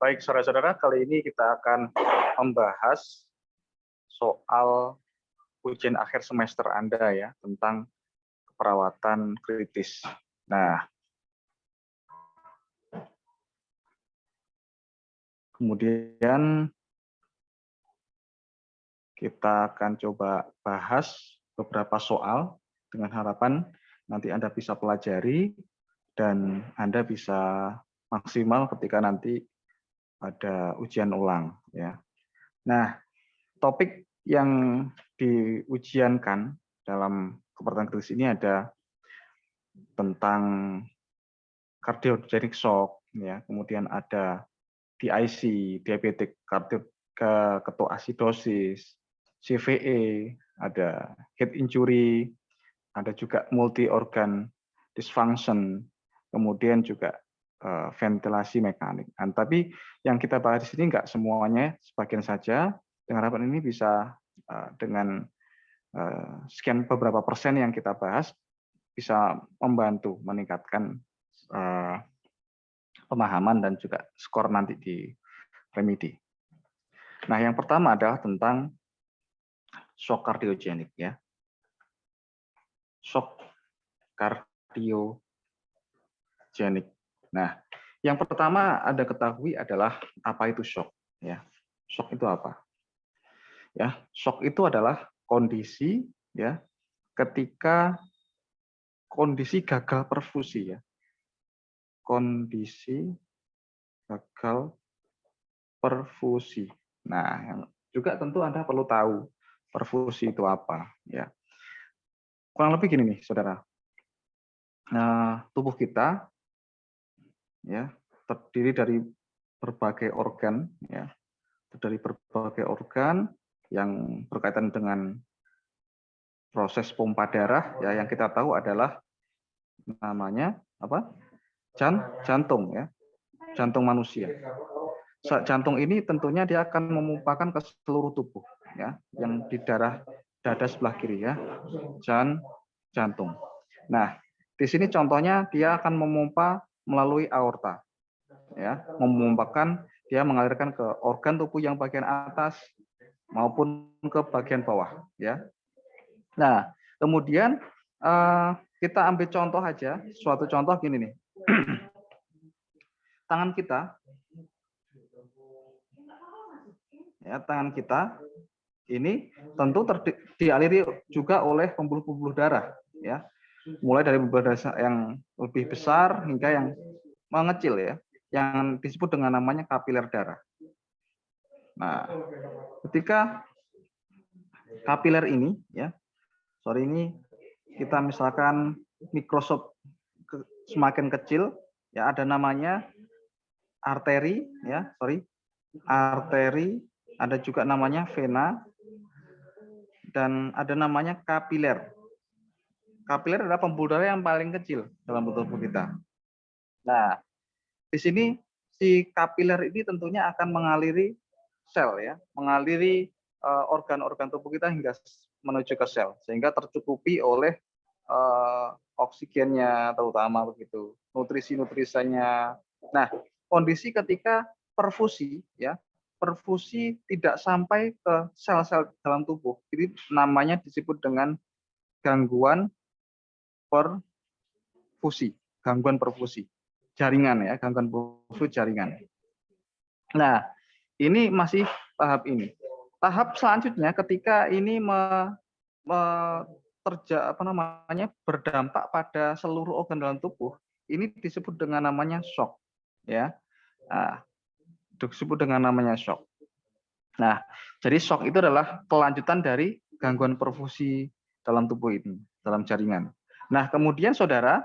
Baik, saudara-saudara, kali ini kita akan membahas soal ujian akhir semester Anda ya, tentang keperawatan kritis. Nah, kemudian kita akan coba bahas beberapa soal dengan harapan nanti Anda bisa pelajari dan Anda bisa maksimal ketika nanti ada ujian ulang ya. Nah, topik yang diujiankan dalam keperawatan kritis ini ada tentang cardiogenic shock ya, kemudian ada DIC, diabetic ketoasidosis, CVE, ada head injury, ada juga multi organ dysfunction, kemudian juga ventilasi mekanik. Tapi yang kita bahas di sini enggak semuanya, sebagian saja. Dengan harapan ini bisa dengan sekian beberapa persen yang kita bahas bisa membantu meningkatkan pemahaman dan juga skor nanti di remedi. Nah, yang pertama adalah tentang shock kardiogenik ya. Shock kardiogenik. Nah, yang pertama Anda ketahui adalah apa itu shock ya. Shock itu apa? Ya, shock itu adalah kondisi ya ketika kondisi gagal perfusi ya. Kondisi gagal perfusi. Nah, yang juga tentu Anda perlu tahu perfusi itu apa ya. Kurang lebih gini nih, saudara. Tubuh kita ya terdiri dari berbagai organ ya, dari berbagai organ yang berkaitan dengan proses pompa darah ya, yang kita tahu adalah namanya apa? Jantung ya, jantung manusia. Jantung ini tentunya dia akan memumpakan ke seluruh tubuh ya, yang di dada sebelah kiri ya, jantung. Nah, di sini contohnya dia akan memompa melalui aorta ya, memumpakan, dia mengalirkan ke organ tubuh yang bagian atas maupun ke bagian bawah ya. Nah, kemudian kita ambil contoh aja, suatu contoh gini nih. Tangan kita ya, tangan kita ini tentu dialiri juga oleh pembuluh-pembuluh darah ya, mulai dari pembuluh darah yang lebih besar hingga yang mengecil ya, yang disebut dengan namanya kapiler darah. Nah, ketika kapiler ini ya, ini kita misalkan mikroskop semakin kecil ya, ada namanya arteri ya, arteri, ada juga namanya vena, dan ada namanya kapiler. Kapiler adalah pembuluh darah yang paling kecil dalam tubuh kita. Nah, di sini si kapiler ini tentunya akan mengaliri sel ya, mengaliri organ-organ tubuh kita hingga menuju ke sel, sehingga tercukupi oleh oksigennya terutama begitu, nutrisi-nutrisinya. Nah, kondisi ketika perfusi ya, perfusi tidak sampai ke sel-sel dalam tubuh, ini namanya disebut dengan gangguan perfusi, gangguan perfusi jaringan ya, gangguan perfusi jaringan. Nah, ini masih tahap ini. Tahap selanjutnya ketika ini berdampak pada seluruh organ dalam tubuh, ini disebut dengan namanya shock ya. Nah, disebut dengan namanya shock. Nah, jadi shock itu adalah kelanjutan dari gangguan perfusi dalam tubuh ini, dalam jaringan. Nah, kemudian saudara,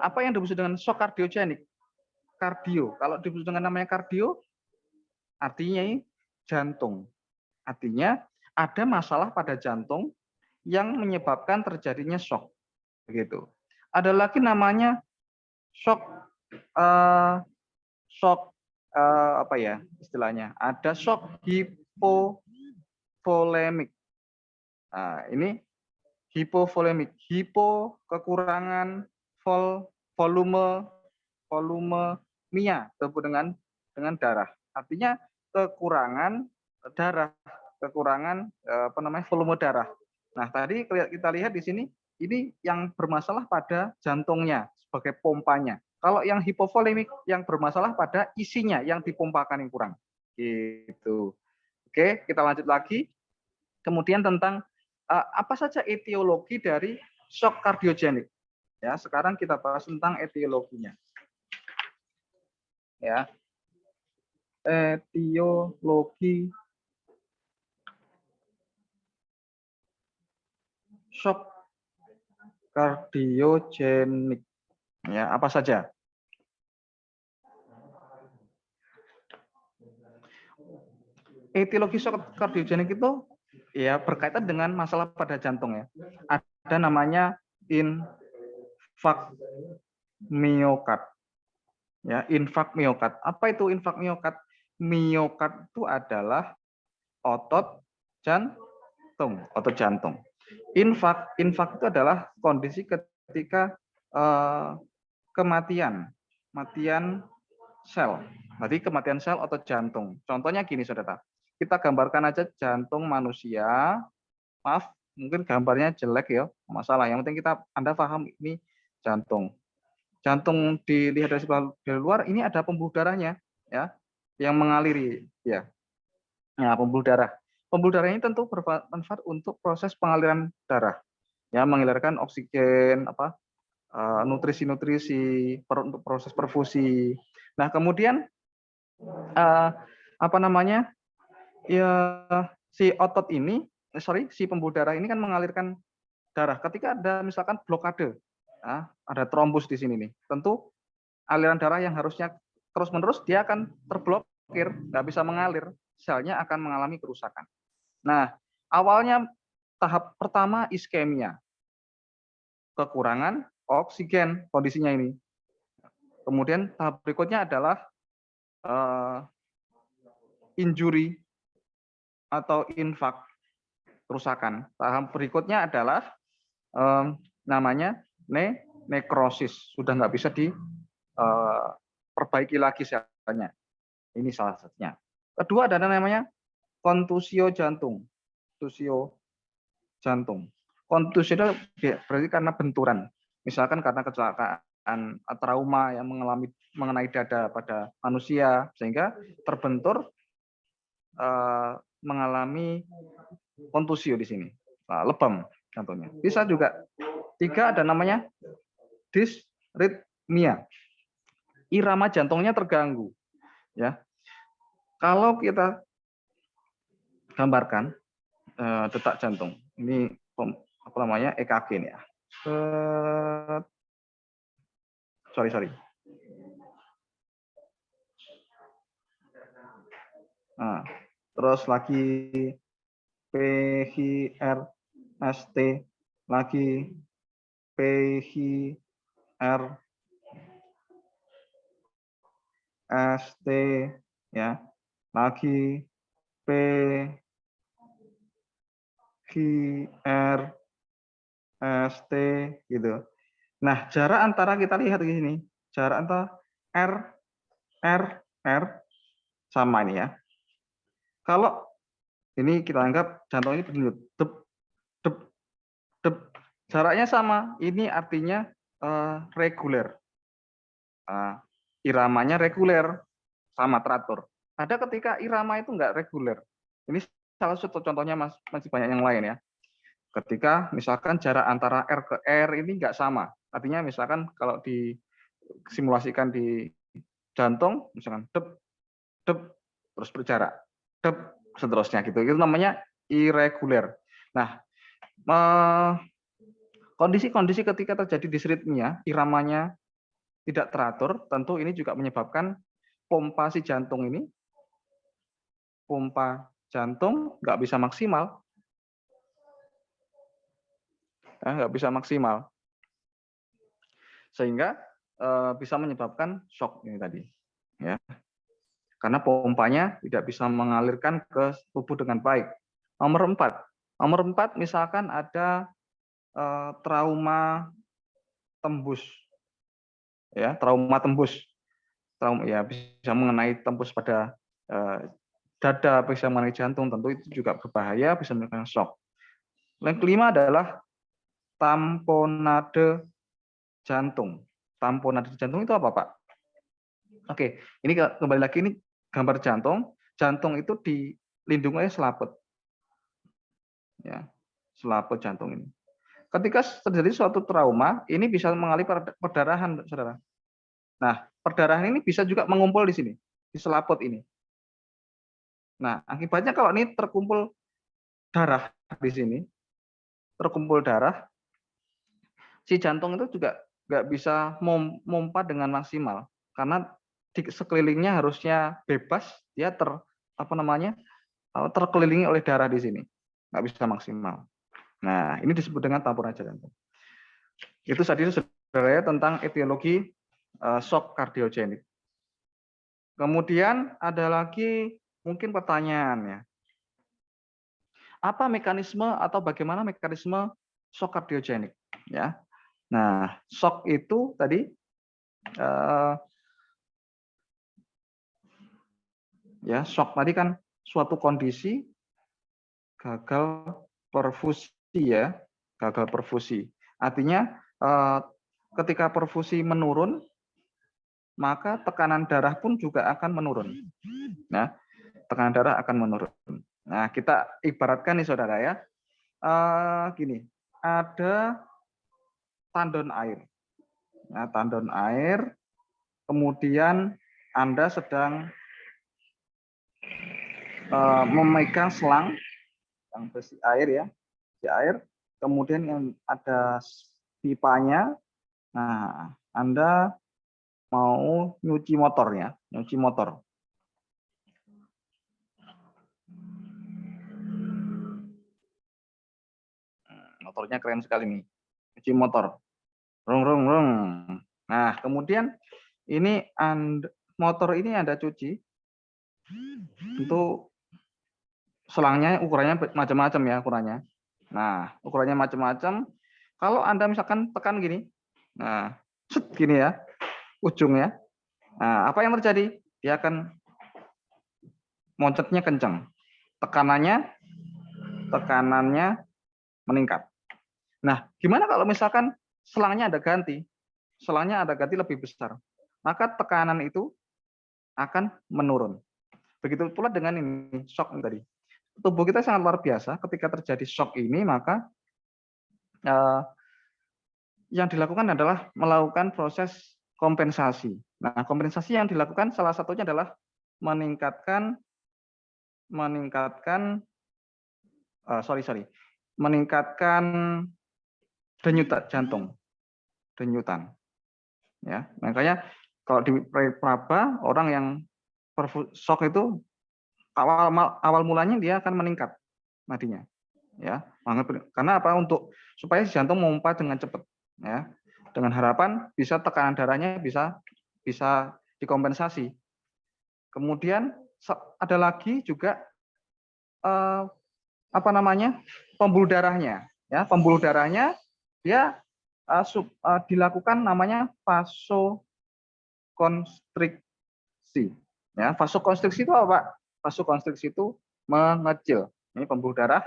apa yang disebut dengan shock kardiogenik? Kardio. Kalau disebut dengan namanya kardio, artinya jantung. Artinya ada masalah pada jantung yang menyebabkan terjadinya shock. Begitu. Ada lagi namanya shock apa ya istilahnya? Ada shock hipovolemik. Nah, ini hipovolemik. Hipo kekurangan, volume, volumemia disebut dengan dengan darah. Artinya kekurangan darah, kekurangan volume darah. Nah, tadi kita lihat di sini, ini yang bermasalah pada jantungnya sebagai pompanya. Kalau yang hipovolemik yang bermasalah pada isinya yang dipompakan yang kurang. Gitu. Oke, kita lanjut lagi. Kemudian tentang apa saja etiologi dari shock kardiogenik. Ya, sekarang kita bahas tentang etiologinya. Ya. Etiologi shock kardiogenik. Ya, apa saja? Etiologi shock kardiogenik itu ya berkaitan dengan masalah pada jantung ya. Ada namanya infark miokard. Ya, infark miokard. Apa itu infark miokard? Miokard itu adalah otot jantung, otot jantung. Infark itu adalah kondisi ketika kematian sel. Jadi kematian sel otot jantung. Contohnya gini, saudara. Kita gambarkan aja jantung manusia. Maaf, mungkin gambarnya jelek ya, masalah. Yang penting Anda paham ini jantung. Jantung dilihat dari luar, ini ada pembuluh darahnya, ya, yang mengaliri, ya. Nah, pembuluh darah. Pembuluh darah ini tentu bermanfaat untuk proses pengaliran darah, ya, mengalirkan oksigen, nutrisi-nutrisi untuk proses perfusi. Nah, kemudian ya, si pembuluh darah ini kan mengalirkan darah. Ketika ada misalkan blokade, ada trombus di sini nih, tentu aliran darah yang harusnya terus-menerus dia akan terblokir, nggak bisa mengalir, selnya akan mengalami kerusakan. Nah, awalnya tahap pertama iskemia, kekurangan oksigen kondisinya ini. Kemudian tahap berikutnya adalah injury atau infak, kerusakan. Tahap berikutnya adalah namanya nekrosis, sudah nggak bisa diperbaiki lagi selnya. Ini salah satunya. Kedua ada namanya kontusio jantung. Kontusio itu berarti karena benturan. Misalkan karena kecelakaan, trauma yang mengenai dada pada manusia sehingga terbentur mengalami kontusio di sini. Lebam contohnya. Bisa juga. 3 ada namanya disritmia. Irama jantungnya terganggu. Ya. Kalau kita gambarkan detak jantung, ini EKG nih ya. Sorry. Nah, terus lagi PHRST, lagi PHRST, ya, lagi PHRST gitu. Nah, jarak antara kita lihat di sini, jarak antara R sama ini ya. Kalau ini kita anggap jantung ini berdenyut, dep, jaraknya sama, ini artinya reguler. Iramanya reguler, sama teratur. Ada ketika irama itu enggak reguler. Ini salah satu contohnya, masih banyak yang lain ya. Ketika misalkan jarak antara R ke R ini enggak sama. Artinya misalkan kalau disimulasikan di jantung, misalkan dep, terus berjarak, dep, seterusnya gitu. Itu namanya irregular. Nah, kondisi-kondisi ketika terjadi disritmia, iramanya tidak teratur, tentu ini juga menyebabkan pompa jantung nggak bisa maksimal, sehingga bisa menyebabkan shock ini tadi, ya, karena pompanya tidak bisa mengalirkan ke tubuh dengan baik. Nomor 4, misalkan ada trauma tembus, ya, trauma tembus trauma ya bisa mengenai tembus pada dada, bisa mengenai jantung, tentu itu juga berbahaya, bisa menimbulkan shock. Yang kelima adalah tamponade jantung. Tamponade jantung itu apa, Pak? Oke, ini kembali lagi ini gambar jantung. Jantung itu dilindungi oleh selaput. Ya, selaput jantung ini. Ketika terjadi suatu trauma, ini bisa mengalami perdarahan, saudara. Nah, perdarahan ini bisa juga mengumpul di sini, di selaput ini. Nah, akibatnya kalau ini terkumpul darah di sini, terkumpul darah, si jantung itu juga nggak bisa mompa dengan maksimal karena di sekelilingnya harusnya bebas, dia terkelilingi oleh darah di sini, nggak bisa maksimal. Nah, ini disebut dengan tamponade jantung. Itu tadi saudara tentang etiologi shock kardiogenik. Kemudian ada lagi mungkin pertanyaannya, apa mekanisme atau bagaimana mekanisme shock kardiogenik? Ya, nah shock itu tadi ya shock tadi kan suatu kondisi gagal perfusi ya, gagal perfusi. Artinya ketika perfusi menurun, maka tekanan darah pun juga akan menurun. Nah, tekanan darah akan menurun. Nah, kita ibaratkan nih saudara ya, gini, ada tandon air. Nah, tandon air, kemudian Anda sedang memegang selang yang berisi air ya, berisi air, kemudian yang ada pipanya. Nah, Anda mau nyuci motornya, nyuci motor. Motornya keren sekali nih, nyuci motor. Rung, rung, rung. Nah, kemudian ini motor ini Anda cuci, itu selangnya ukurannya macam-macam ya ukurannya. Nah, ukurannya macam-macam. Kalau Anda misalkan tekan gini, nah, set gini ya, ujungnya. Nah, apa yang terjadi? Dia akan moncetnya kencang. Tekanannya meningkat. Nah, gimana kalau misalkan selangnya ada ganti? Selangnya ada ganti lebih besar. Maka tekanan itu akan menurun. Begitu pula dengan ini, shock tadi. Tubuh kita sangat luar biasa. Ketika terjadi shock ini, maka yang dilakukan adalah melakukan proses kompensasi. Nah, kompensasi yang dilakukan salah satunya adalah meningkatkan denyutan jantung, denyutan. Ya, makanya kalau di praba orang yang shock itu awal mulanya dia akan meningkat nadinya, ya. Karena apa? Supaya jantung memompa dengan cepat, ya. Dengan harapan bisa tekanan darahnya bisa dikompensasi. Kemudian ada lagi juga pembuluh darahnya, ya. Pembuluh darahnya dia dilakukan namanya vasokonstriksi. Ya, vasokonstriksi itu apa, Pak? Vasokonstriksi itu mengecil. Ini pembuluh darah,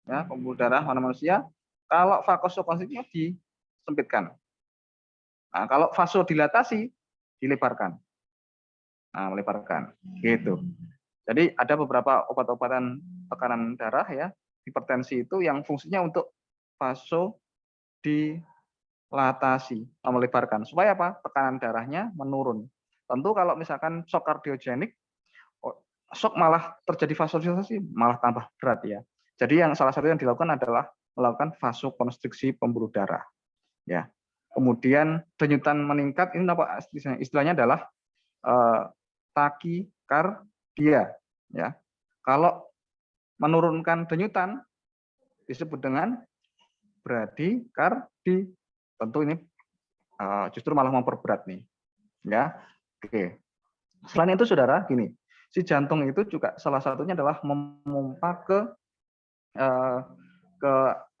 ya, pembuluh darah manusia. Kalau vasokonstriksinya disempitkan. Nah, kalau vasodilatasi dilebarkan. Nah, melebarkan. Gitu. Jadi ada beberapa obat-obatan tekanan darah ya, hipertensi itu yang fungsinya untuk vasodilatasi, melebarkan. Supaya apa? Tekanan darahnya menurun. Tentu kalau misalkan shock kardiogenik, shock malah terjadi vasodilatasi, malah tambah berat ya. Jadi yang salah satu yang dilakukan adalah melakukan vasokonstriksi pembuluh darah. Ya. Kemudian denyutan meningkat, ini apa istilahnya adalah takikardia. Ya. Kalau menurunkan denyutan disebut dengan bradikardi. Tentu ini justru malah memperberat nih. Ya. Oke. Selain itu saudara, gini, si jantung itu juga salah satunya adalah memompa ke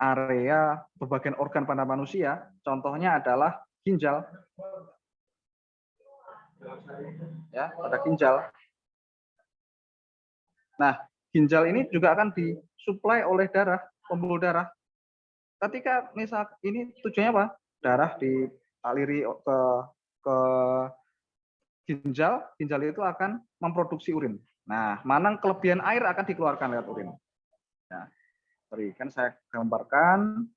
area berbagai organ pada manusia. Contohnya adalah ginjal. ya, pada ginjal. Nah, ginjal ini juga akan disuplai oleh darah, pembuluh darah. Ketika misal ini tujuannya apa? Darah dialiri ke ginjal, ginjal itu akan memproduksi urin. Nah, mana kelebihan air akan dikeluarkan lewat urin. Nah, berikan saya gambarkan,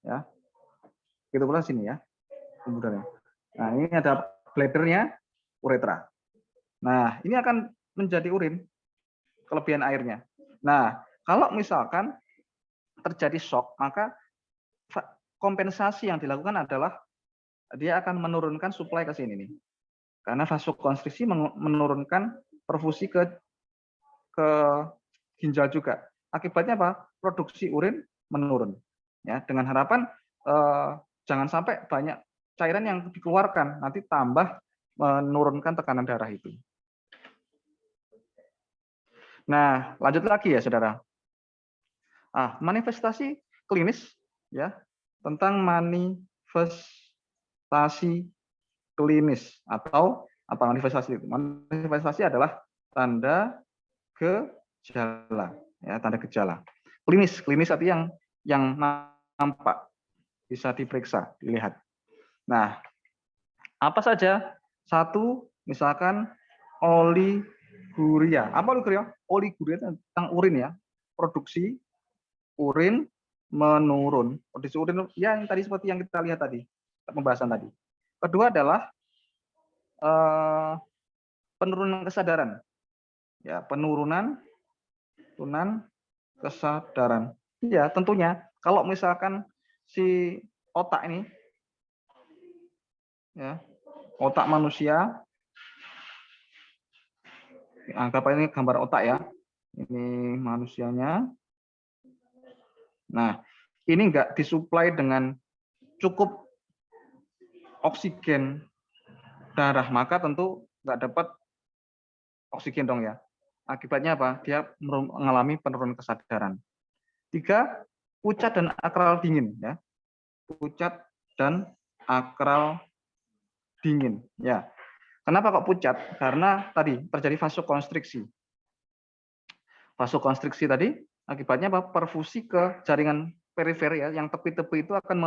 ya. Kita pula sini ya, kemudian. Nah, ini ada bladdernya, uretra. Nah, ini akan menjadi urin, kelebihan airnya. Nah, kalau misalkan terjadi shock, maka kompensasi yang dilakukan adalah dia akan menurunkan suplai ke sini nih. Karena vasokonstriksi menurunkan perfusi ke ginjal juga. Akibatnya apa? Produksi urin menurun. Ya, dengan harapan jangan sampai banyak cairan yang dikeluarkan, nanti tambah menurunkan tekanan darah itu. Nah, lanjut lagi ya, saudara. Manifestasi klinis ya tentang manifestasi klinis atau apa manifestasi itu? Manifestasi adalah tanda gejala, ya tanda gejala. Klinis artinya yang nampak, bisa diperiksa, dilihat. Nah, apa saja? Satu, misalkan oliguria. Apa oliguria? Oliguria itu tentang urin ya. Produksi urin menurun. Produksi urin ya yang tadi seperti yang kita lihat tadi, pembahasan tadi. Kedua adalah penurunan kesadaran. Ya, penurunan kesadaran. Iya, tentunya kalau misalkan si otak ini ya, otak manusia, anggap ini gambar otak ya. Ini manusianya. Nah, ini enggak disuplai dengan cukup oksigen darah, maka tentu enggak dapat oksigen dong ya. Akibatnya apa? Dia mengalami penurunan kesadaran. 3, pucat dan akral dingin ya. Pucat dan akral dingin ya. Kenapa kok pucat? Karena tadi terjadi vasokonstriksi. Vasokonstriksi tadi akibatnya apa? Perfusi ke jaringan perifer ya, yang tepi-tepi itu akan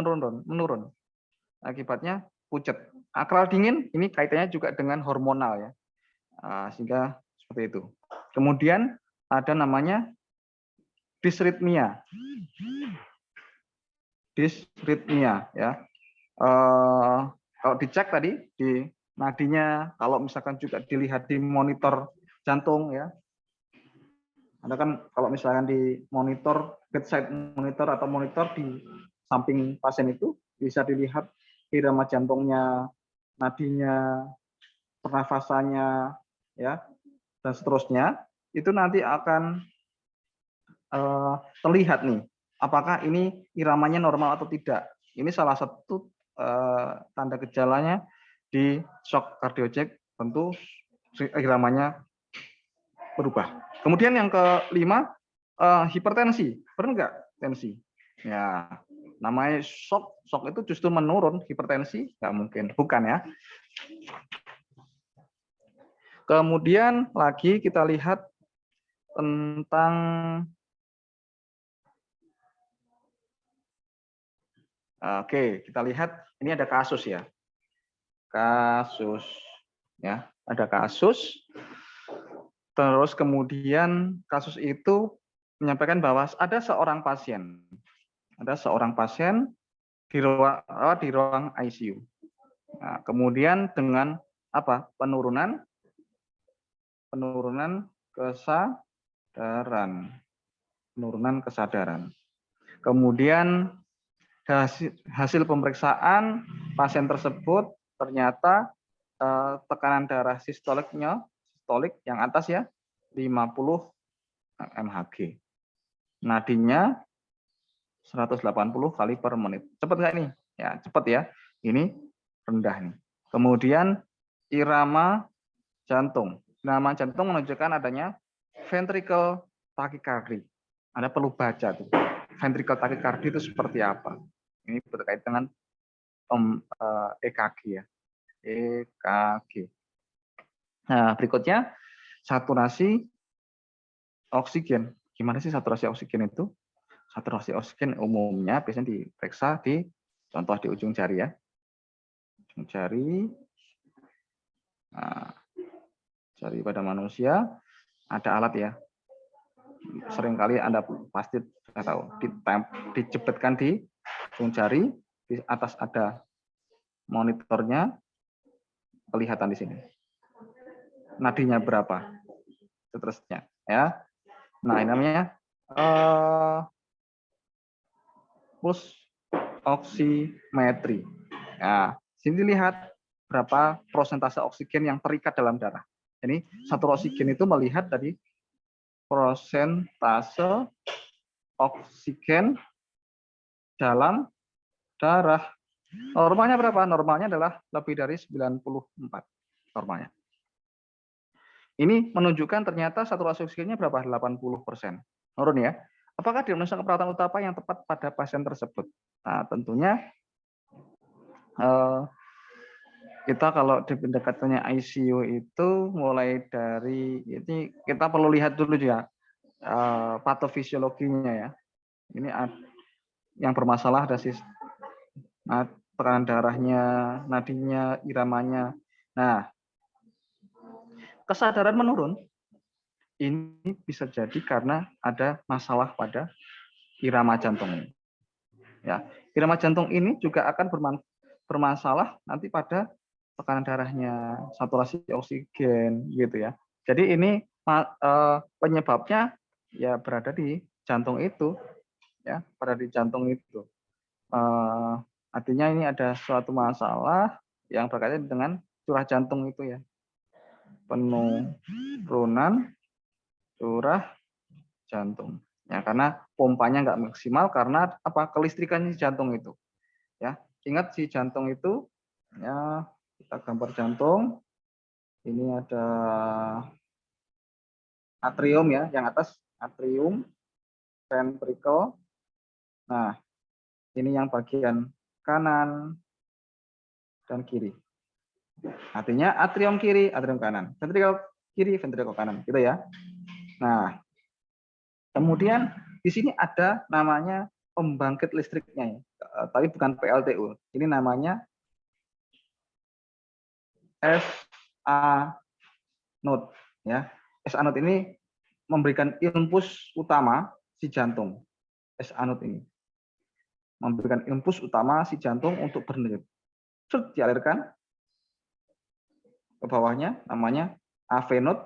menurun. Akibatnya pucat. Akral dingin ini kaitannya juga dengan hormonal ya. Sehingga seperti itu. Kemudian ada namanya disritmia. Disritmia ya. Kalau dicek tadi di nadinya, kalau misalkan juga dilihat di monitor jantung ya. Anda kan kalau misalkan di monitor, bedside monitor atau monitor di samping pasien itu bisa dilihat irama jantungnya, nadinya, pernafasannya, ya, dan seterusnya. Itu nanti akan terlihat nih, apakah ini iramanya normal atau tidak. Ini salah satu tanda gejalanya di shock cardiogenic, tentu iramanya berubah. Kemudian yang kelima, hipertensi. Benar nggak tensi? Ya, namanya shock itu justru menurun, hipertensi nggak mungkin, bukan ya. Kemudian lagi kita lihat tentang kita lihat ini ada kasus ya. Kasus ya, ada kasus. Terus kemudian kasus itu menyampaikan bahwa ada seorang pasien di ruang ICU. Nah, kemudian dengan apa? Penurunan kesadaran. Kemudian hasil pemeriksaan pasien tersebut ternyata tekanan darah sistolik yang atas ya 50 mHg. Nadinya 180 kali per menit. Cepat nggak nih? Ya, cepat ya. Ini rendah nih. Kemudian irama jantung. Irama jantung menunjukkan adanya ventricle tachycardia. Anda perlu baca tuh. Ventricle tachycardia itu seperti apa? Ini berkait dengan EKG ya. EKG. Nah, berikutnya saturasi oksigen. Gimana sih saturasi oksigen itu? Saturasi oksigen umumnya biasanya diperiksa di contoh di ujung jari ya. Ujung jari. Nah, jari pada manusia ada alat ya. Seringkali Anda pasti tahu, dijepitkan di ujung jari, di atas ada monitornya, kelihatan di sini. Nadinya berapa? Seterusnya ya. Nah, ini namanya pulse oximetry. Nah, sini lihat berapa prosentase oksigen yang terikat dalam darah. Jadi satu oksigen itu melihat dari prosentase oksigen dalam darah. Normalnya berapa? Normalnya adalah lebih dari 94 normalnya. Ini menunjukkan ternyata saturasi oksigennya berapa? 80%. Menurun ya. Apakah diagnosa keperawatan utama yang tepat pada pasien tersebut? Nah, tentunya kita kalau di pendekatannya ICU itu mulai dari ini kita perlu lihat dulu ya patofisiologinya ya. Ini yang bermasalah ada tekanan darahnya, nadinya, iramanya. Nah, kesadaran menurun ini bisa jadi karena ada masalah pada irama jantung. Ya, irama jantung ini juga akan bermasalah nanti pada tekanan darahnya, saturasi oksigen gitu ya. Jadi ini penyebabnya ya berada di jantung itu ya, berada di jantung itu. Artinya ini ada suatu masalah yang berkaitan dengan curah jantung itu ya. Penurunan curah jantung. Ya, karena pompanya nggak maksimal karena apa? Kelistrikan si jantung itu. Ya, ingat si jantung itu ya, kita gambar jantung. Ini ada atrium ya, yang atas atrium, ventricle. Nah, ini yang bagian kanan dan kiri. Artinya atrium kiri, atrium kanan, ventricle kiri, ventricle kanan, gitu ya. Nah, kemudian di sini ada namanya pembangkit listriknya, ya. Tapi bukan PLTU. Ini namanya SA node, ya. SA node ini memberikan impuls utama si jantung. SA node ini memberikan impuls utama si jantung untuk berdenyut. Dialirkan ke bawahnya, namanya AV node,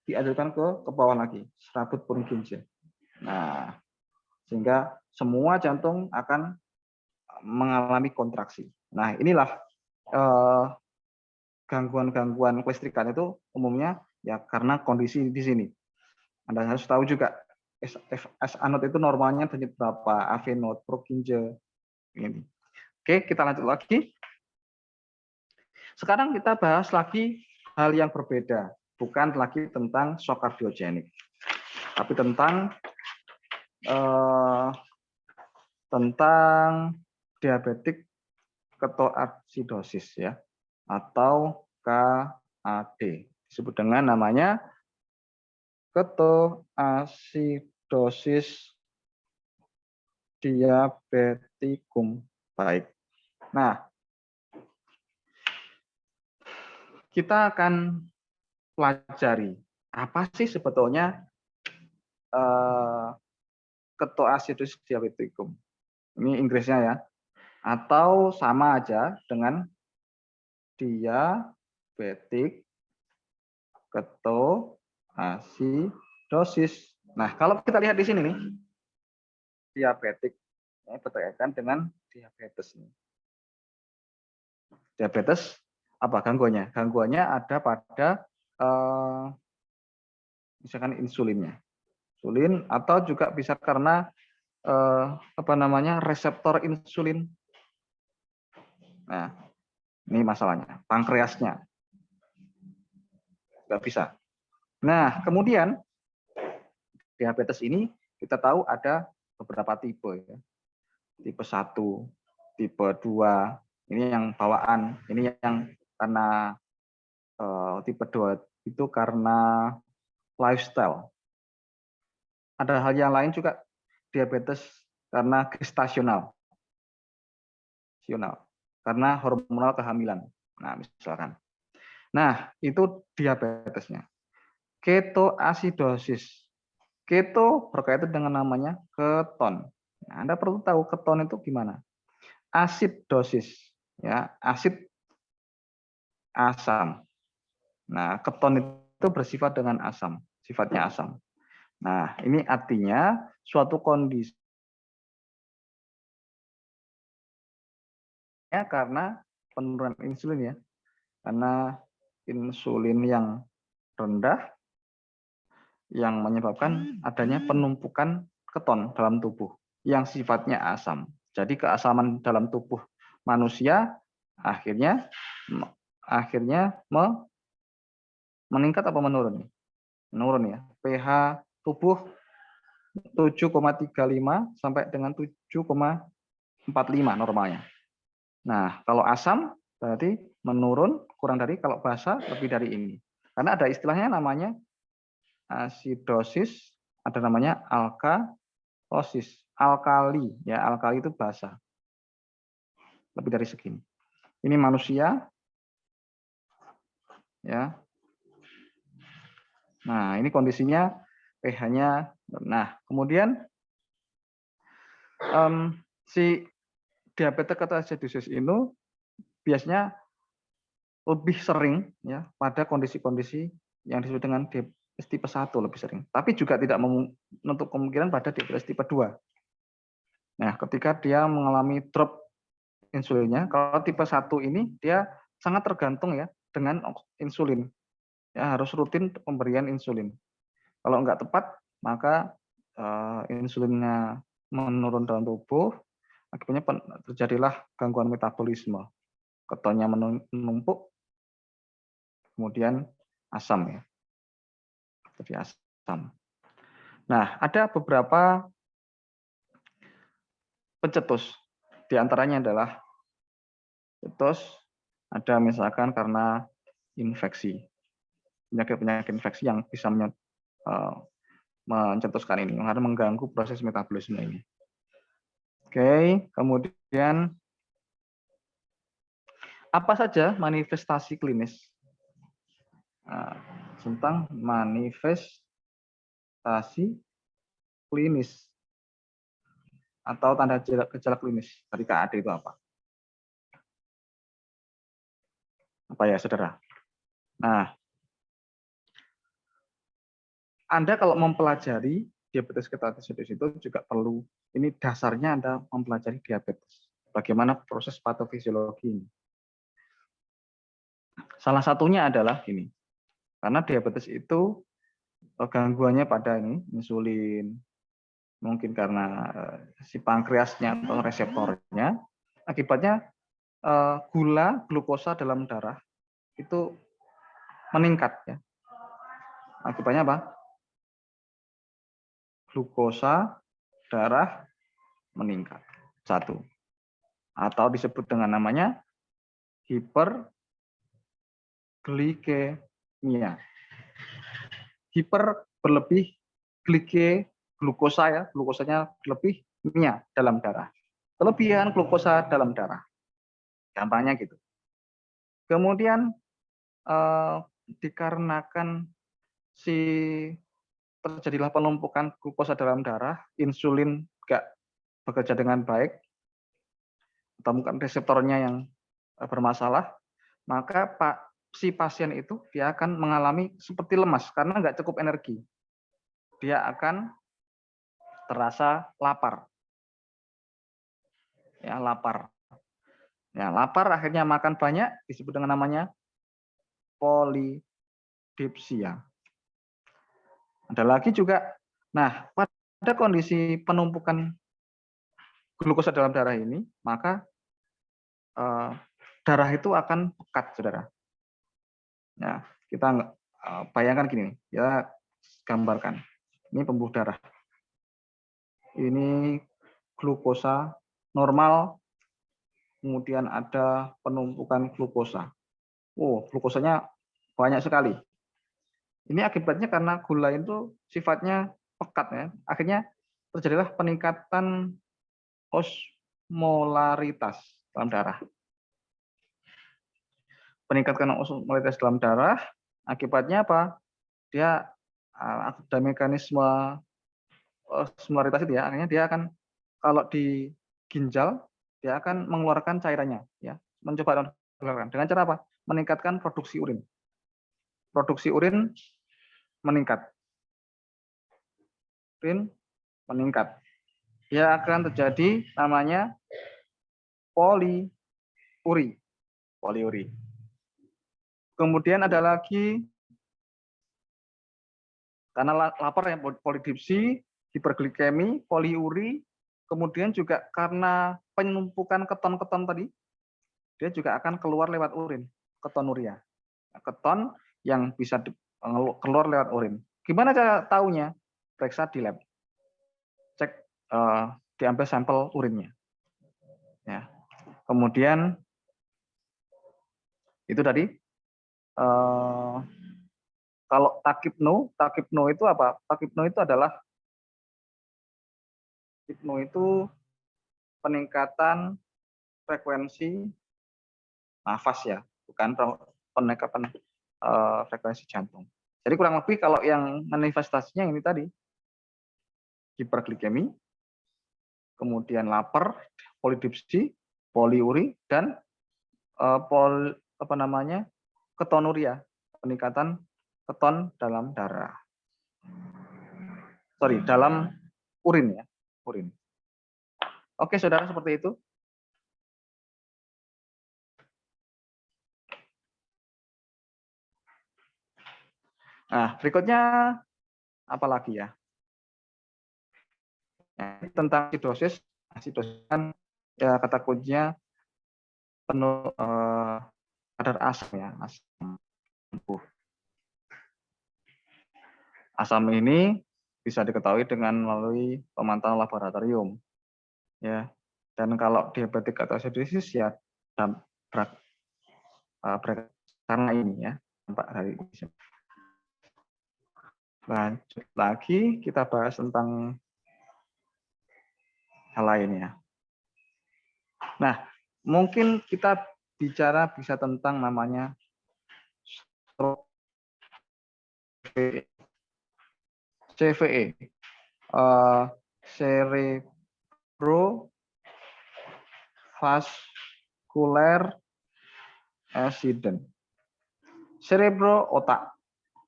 dialirkan ke bawah lagi, serabut Purkinje. Nah, sehingga semua jantung akan mengalami kontraksi. Nah, inilah gangguan-gangguan kelistrikan itu umumnya ya karena kondisi di sini. Anda harus tahu juga SA node itu normalnya denyut berapa, AV node, Purkinje ini. Oke, kita lanjut lagi. Sekarang kita bahas lagi hal yang berbeda, bukan lagi tentang shock kardiogenik, tapi tentang diabetik ketoacidosis ya, atau KAD, disebut dengan namanya ketoacidosis diabetikum. Baik. Nah, kita akan pelajari apa sih sebetulnya ketoacidosis diabetikum. Ini Inggrisnya ya. Atau sama aja dengan diabetik ketoacidosis. Nah, kalau kita lihat di sini nih, diabetik ini berkaitan dengan diabetes. Diabetes apa gangguannya? Gangguannya ada pada misalkan insulinnya. Insulin atau juga bisa karena reseptor insulin. Nah, ini masalahnya, pankreasnya nggak bisa. Nah, kemudian diabetes ini kita tahu ada beberapa tipe ya. Tipe 1, tipe 2, Ini yang bawaan. Ini yang karena tipe 2 itu karena lifestyle. Ada hal yang lain juga diabetes karena gestasional, karena hormonal kehamilan. Nah, misalkan. Nah, itu diabetesnya. Ketoasidosis. Keto berkaitan dengan namanya keton. Nah, Anda perlu tahu keton itu gimana. Asidosis, ya, asid asam. Nah, keton itu bersifat dengan asam, sifatnya asam. Nah, ini artinya suatu kondisi karena penurunan insulin ya. Karena insulin yang rendah yang menyebabkan adanya penumpukan keton dalam tubuh yang sifatnya asam. Jadi keasaman dalam tubuh manusia akhirnya meningkat apa menurun? Menurun ya. pH tubuh 7,35 sampai dengan 7,45 normalnya. Nah, kalau asam berarti menurun kurang dari, kalau basa lebih dari ini. Karena ada istilahnya namanya asidosis, ada namanya alkalosis. Alkali, ya alkali itu basa. Lebih dari segini. Ini manusia, ya. Nah, ini kondisinya pH-nya. Nah, kemudian si diabetes ketoasidosis ini biasanya lebih sering ya pada kondisi-kondisi yang disebut dengan diabetes tipe 1 lebih sering. Tapi juga tidak menutup kemungkinan pada diabetes tipe 2. Nah, ketika dia mengalami drop insulinnya, kalau tipe 1 ini dia sangat tergantung ya dengan insulin. Ya, harus rutin pemberian insulin. Kalau enggak tepat, maka insulinnya menurun dalam tubuh, akibatnya terjadilah gangguan metabolisme. Ketonnya menumpuk, kemudian asam ya. Jadi asam. Nah, ada beberapa pencetus. Di antaranya adalah cetus, ada misalkan karena infeksi. Penyakit-penyakit infeksi yang bisa mencetuskan ini, karena mengganggu proses metabolisme ini. Oke, kemudian apa saja manifestasi klinis? Nah, tentang manifestasi klinis atau tanda gejala klinis dari KAD itu apa? Apa ya, saudara? Nah, Anda kalau mempelajari diabetes ketoasidosis itu juga perlu, ini dasarnya Anda mempelajari diabetes. Bagaimana proses patofisiologi ini. Salah satunya adalah gini, karena diabetes itu gangguannya pada ini, insulin, mungkin karena si pankreasnya atau reseptornya, akibatnya gula, glukosa dalam darah itu meningkat ya. Akibatnya apa? Glukosa darah meningkat. Satu. Atau disebut dengan namanya hiperglikemia. Hiper berlebih, glukosa ya, glukosanya berlebih, mia dalam darah. Kelebihan glukosa dalam darah. Gampangnya gitu. Kemudian dikarenakan terjadilah penumpukan glukosa dalam darah, insulin nggak bekerja dengan baik, atau mungkin reseptornya yang bermasalah, maka si pasien itu dia akan mengalami seperti lemas karena nggak cukup energi. Dia akan terasa lapar. Ya, lapar. Ya, lapar akhirnya makan banyak disebut dengan namanya polidipsia. Ada lagi juga, nah pada kondisi penumpukan glukosa dalam darah ini, maka darah itu akan pekat, saudara. Ya, kita bayangkan gini, ya gambarkan. Ini pembuluh darah. Ini glukosa normal kemudian ada penumpukan glukosa. Oh, glukosanya banyak sekali. Ini akibatnya karena gula itu sifatnya pekat ya. Akhirnya terjadilah peningkatan osmolaritas dalam darah. Peningkatan osmolaritas dalam darah akibatnya apa? Dia ada mekanisme osmolaritas itu ya, akhirnya dia akan kalau di ginjal dia akan mengeluarkan cairannya ya, mencoba mengeluarkan dengan cara apa? Meningkatkan produksi urin. Produksi urin meningkat. Urin meningkat. Dia akan terjadi namanya poliuri. Poliuri. Kemudian ada lagi karena lapar yang polidipsi, hiperglikemi, poliuri, kemudian juga karena penumpukan keton-keton tadi, dia juga akan keluar lewat urin, ketonuria. Keton yang bisa keluar lewat urin. Gimana cara tahunya? Periksa di lab. Cek diambil sampel urinnya. Ya. Kemudian itu tadi kalau takipno itu apa? Takipno itu peningkatan frekuensi nafas ya, bukan peningkatan frekuensi jantung. Jadi kurang lebih kalau yang manifestasinya ini tadi hiperglikemi, kemudian lapar, polidipsi, poliuri, dan ketonuria, peningkatan keton dalam darah. Dalam urin ya, urin. Oke, saudara, seperti itu. Nah, berikutnya apa lagi ya? Tentang acidosis. Acidosis kan ya kata kuncinya penuh kadar asam ya, asam lambung. Asam ini bisa diketahui dengan melalui pemantauan laboratorium. Ya. Dan kalau diabetik atau acidosis ya karena ini ya, dampak dari ini. Lanjut lagi kita bahas tentang hal lainnya. Nah, mungkin kita bicara bisa tentang namanya stroke CVE, cerebrovascular accident. Cerebro otak,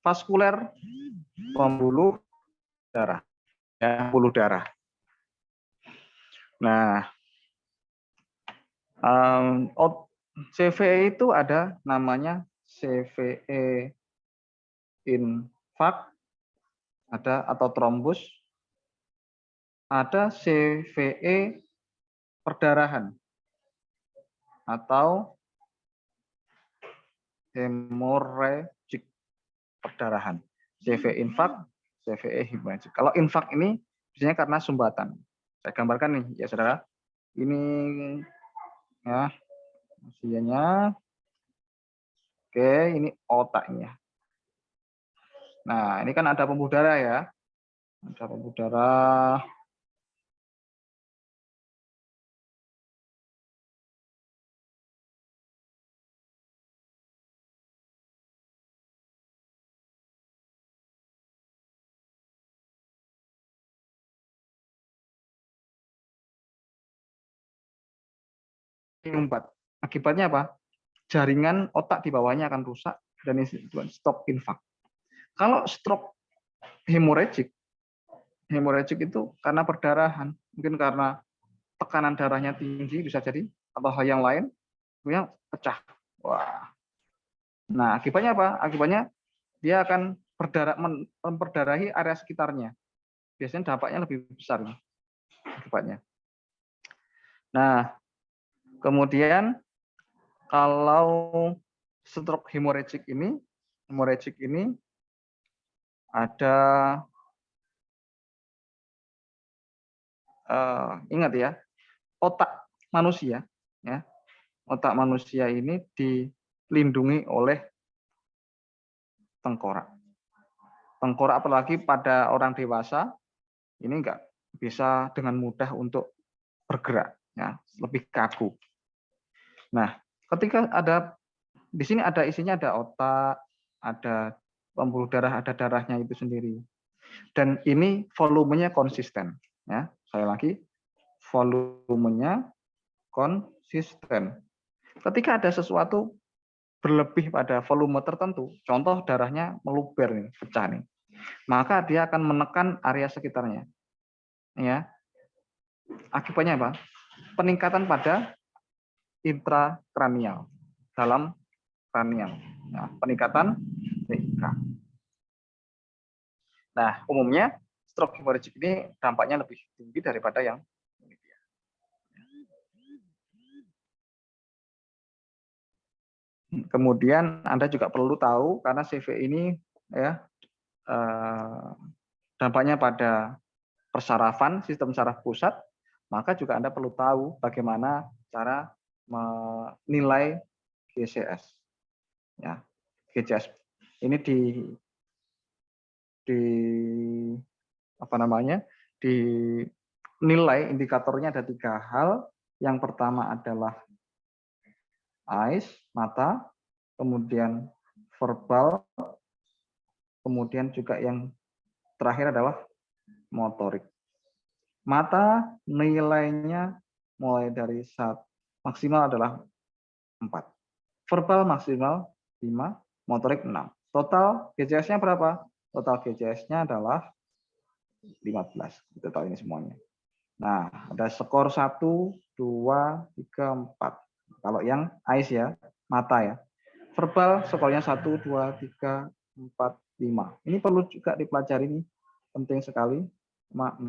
vaskuler pembuluh darah, ya, pembuluh darah. Nah, CVE itu ada namanya CVE infark, ada atau trombus, ada CVE perdarahan atau hemorrhagic perdarahan. CVE infark, CVE hemorrhagic. Kalau infark ini biasanya karena sumbatan. Saya gambarkan nih ya saudara. Ini ya hasilnya. Oke, ini otaknya. Nah, ini kan ada pembuluh darah ya. Ada pembuluh darah. Menyumbat. Akibatnya apa? Jaringan otak di bawahnya akan rusak dan ini stroke infark. Kalau stroke hemorrhagic itu karena perdarahan, mungkin karena tekanan darahnya tinggi bisa jadi, atau hal yang lain, kemudian pecah. Wah. Nah, akibatnya apa? Akibatnya dia akan memperdarahi area sekitarnya. Biasanya dampaknya lebih besar akibatnya. Nah, kemudian kalau stroke hemorrhagic ini ada ingat ya, otak manusia ya otak manusia ini dilindungi oleh tengkorak. Tengkorak apalagi pada orang dewasa ini enggak bisa dengan mudah untuk bergerak, ya, lebih kaku. Nah, ketika ada di sini ada isinya, ada otak, ada pembuluh darah, ada darahnya itu sendiri. Dan ini volumenya konsisten, ya. Saya lagi, volumenya konsisten. Ketika ada sesuatu berlebih pada volume tertentu, contoh darahnya meluber nih, pecah nih, maka dia akan menekan area sekitarnya, ya. Akibatnya apa? Peningkatan pada intrakranial, dalam kranial. Nah, peningkatan TIK. Nah, umumnya stroke hemorrhagic ini dampaknya lebih tinggi daripada yang ini. Kemudian Anda juga perlu tahu karena CV ini ya dampaknya pada persarafan, sistem saraf pusat, maka juga Anda perlu tahu bagaimana cara menilai GCS. Ya, GCS ini di apa namanya? Dinilai indikatornya ada 3 hal. Yang pertama adalah eyes, mata, kemudian verbal, kemudian juga yang terakhir adalah motorik. Mata nilainya mulai dari maksimal adalah 4. Verbal maksimal 5, motorik 6. Total GCS-nya berapa? Total GCS-nya adalah 15. Kita tahu ini semuanya. Nah, ada skor 1, 2, 3, 4. Kalau yang eyes ya, mata ya. Verbal skornya 1, 2, 3, 4, 5. Ini perlu juga dipelajari nih. Penting sekali. 6.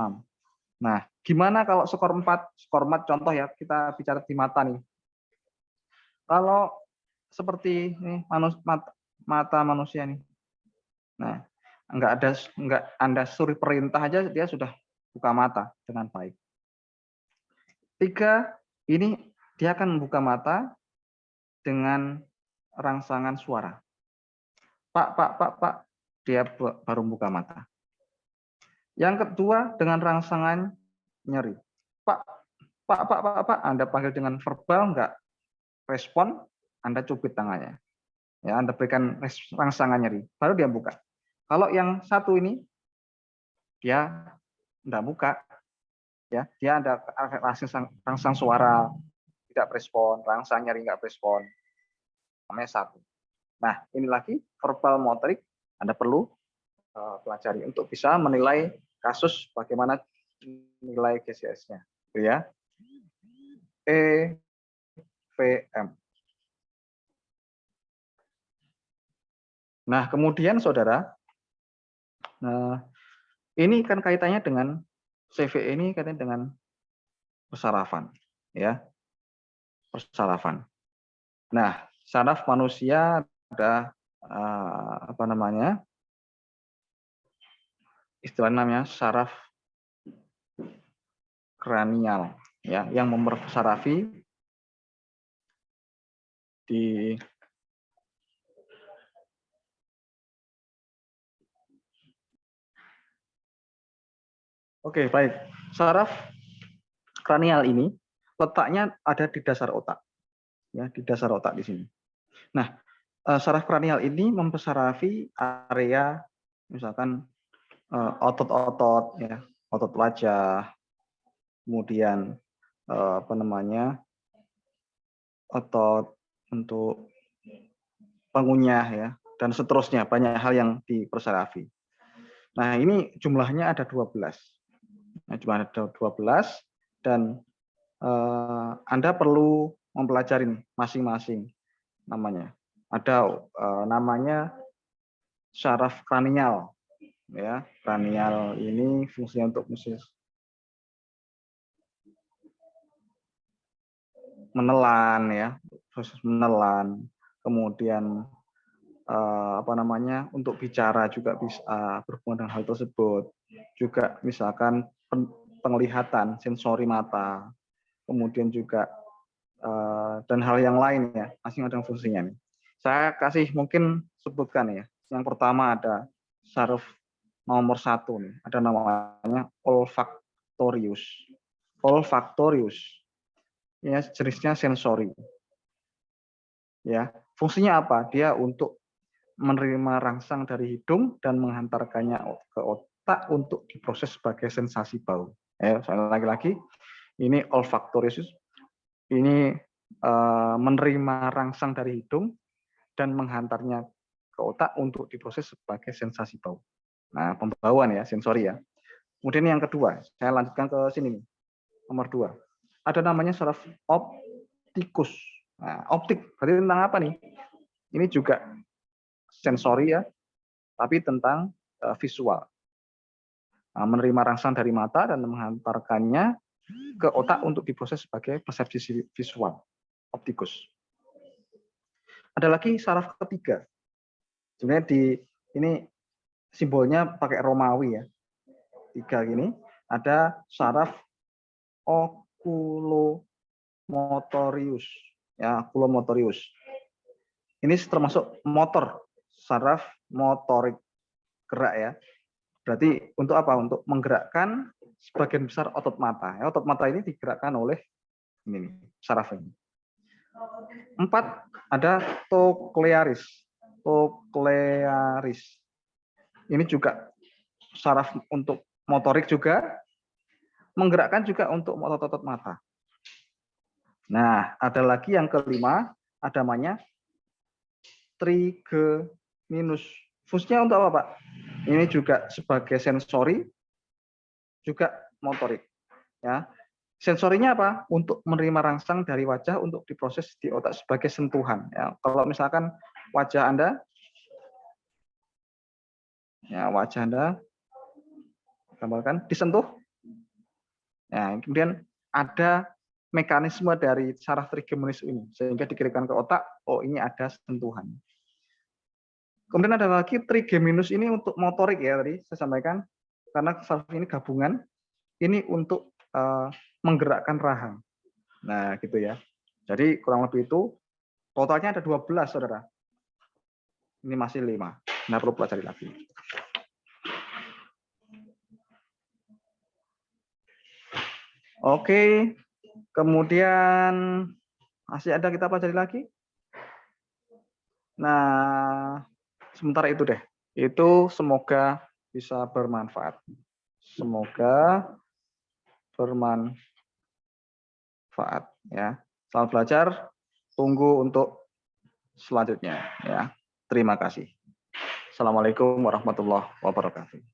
Nah, gimana kalau skor 4? Skor 4 contoh ya, kita bicara di mata nih. Kalau seperti ini mata manusia nih. Nah, enggak Anda suruh perintah aja dia sudah buka mata dengan baik. 3, ini dia akan membuka mata dengan rangsangan suara. Pak, dia baru buka mata. Yang kedua dengan rangsangan nyeri. Pak, Anda panggil dengan verbal enggak respon, Anda cubit tangannya. Ya, Anda berikan rangsangan nyeri, baru dia buka. Kalau yang satu ini dia enggak buka, ya, dia ada rangsang suara tidak respon, rangsang nyeri enggak respon. Namanya satu. Nah, ini lagi verbal motorik Anda perlu pelajari untuk bisa menilai kasus bagaimana nilai GCS-nya. Itu ya. EVM. Nah, kemudian saudara, ini kan kaitannya dengan CV ini kaitannya dengan persarafan, ya, persarafan. Nah, saraf manusia ada apa namanya? Istilahnya namanya saraf kranial, ya, yang mempersarafi di Oke, baik. Saraf kranial ini letaknya ada di dasar otak, ya, di dasar otak di sini. Nah, saraf kranial ini mempersarafi area misalkan otot-otot, ya, otot wajah, kemudian apa namanya, otot untuk pengunyah, ya, dan seterusnya, banyak hal yang dipersarafi. Nah, ini jumlahnya ada 12. Nah, jumlahnya ada 12 dan Anda perlu mempelajari masing-masing namanya. Ada namanya saraf kranial, ya. Kranial ini fungsinya untuk menelan, ya, proses menelan. Kemudian apa namanya, untuk bicara juga bisa berhubungan dengan hal tersebut. Juga misalkan penglihatan, sensori mata, kemudian juga dan hal yang lain ya, masing ada fungsinya nih. Saya kasih mungkin sebutkan ya. Yang pertama ada saraf nomor 1 nih, ada namanya olfaktorius. Olfaktorius. Ya, jenisnya sensori. Ya, fungsinya apa? Dia untuk menerima rangsang dari hidung dan menghantarkannya ke otak untuk diproses sebagai sensasi bau. Saya lagi-lagi, ini olfaktorius, ini menerima rangsang dari hidung dan menghantarnya ke otak untuk diproses sebagai sensasi bau. Nah, pembauan ya, sensori ya. Kemudian yang kedua, saya lanjutkan ke sini nih. Nomor 2. Ada namanya saraf optikus. Nah, optik berarti tentang apa nih? Ini juga sensori ya, tapi tentang visual. Nah, menerima rangsang dari mata dan menghantarkannya ke otak untuk diproses sebagai persepsi visual, optikus. Ada lagi saraf ketiga. Sebenarnya ini simbolnya pakai Romawi ya. 3 gini, ada saraf oculomotorius. Ya, oculomotorius. Ini termasuk motor, saraf motorik gerak ya. Berarti untuk apa? Untuk menggerakkan sebagian besar otot mata. Ya, otot mata ini digerakkan oleh ini saraf ini. 4 ada toklearis. Toklearis. Ini juga saraf untuk motorik juga, menggerakkan juga untuk otot-otot mata. Nah, ada lagi yang kelima, ada namanya trigeminus. Fungsinya untuk apa, Pak? Ini juga sebagai sensori, juga motorik. Ya, sensorinya apa? Untuk menerima rangsang dari wajah untuk diproses di otak sebagai sentuhan. Ya, kalau misalkan wajah Anda, gambarkan disentuh. Nah, kemudian ada mekanisme dari saraf trigeminus ini sehingga dikirimkan ke otak. Oh, ini ada sentuhan. Kemudian ada lagi trigeminus ini untuk motorik ya tadi saya sampaikan, karena saraf ini gabungan. Ini untuk menggerakkan rahang. Nah, gitu ya. Jadi kurang lebih itu totalnya ada 12, Saudara. Ini masih 5. Nah, perlu pelajari lagi. Oke. Kemudian masih ada kita pelajari lagi. Nah, sementara itu deh. Itu semoga bisa bermanfaat. Semoga bermanfaat ya. Selamat belajar. Tunggu untuk selanjutnya ya. Terima kasih. Assalamualaikum warahmatullahi wabarakatuh.